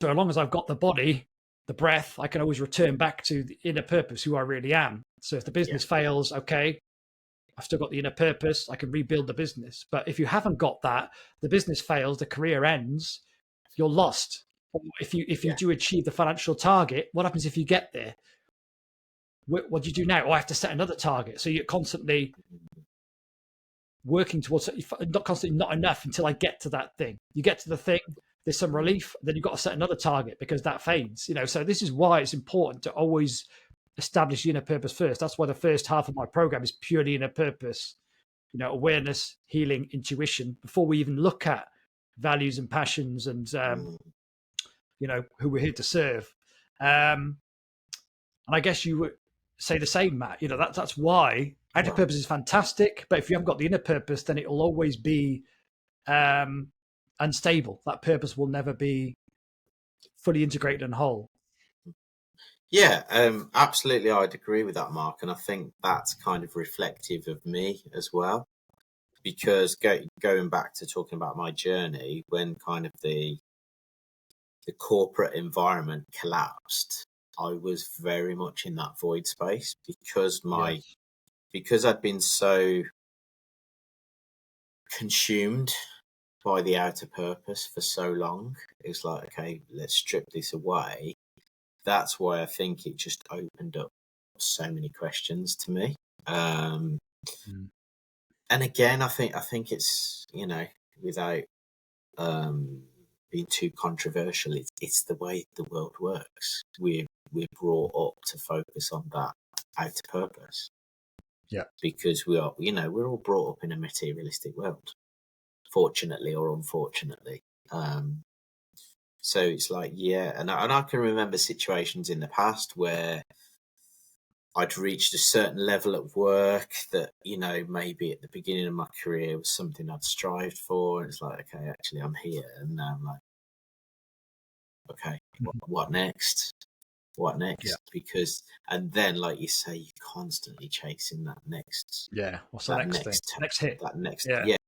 So as long as I've got the body, the breath, I can always return back to the inner purpose, who I really am. So if the business fails, okay, I've still got the inner purpose. I can rebuild the business. But if you haven't got that, the business fails, the career ends, you're lost. Or if you do achieve the financial target, what happens if you get there? What do you do now? Oh, I have to set another target. So you're constantly working towards it, not enough until I get to that thing. You get to the thing, there's some relief, then you've got to set another target because that fades. So this is why it's important to always establish the inner purpose first. That's why the first half of my program is purely inner purpose, awareness, healing, intuition, before we even look at values and passions and who we're here to serve. And I guess you would say the same, Matt. That's why outer purpose is fantastic, but if you haven't got the inner purpose, then it will always be unstable. That purpose will never be fully integrated and whole. Yeah, absolutely. I'd agree with that, Mark. And I think that's kind of reflective of me as well, because going back to talking about my journey, when kind of the corporate environment collapsed, I was very much in that void space because I'd been so consumed by the outer purpose for so long. It's like, okay, let's strip this away. That's why I think it just opened up so many questions to me. And again, I think it's, without being too controversial, it's the way the world works. We're brought up to focus on that outer purpose. Yeah. Because we're all brought up in a materialistic world, fortunately or unfortunately. So it's like, and I can remember situations in the past where I'd reached a certain level at work that, maybe at the beginning of my career was something I'd strived for. And it's like, okay, actually I'm here. And now I'm like, okay, what next? What next? Yeah. Because, and then, like you say, you're constantly chasing that next. Yeah. What's the next thing? Next hit. That next,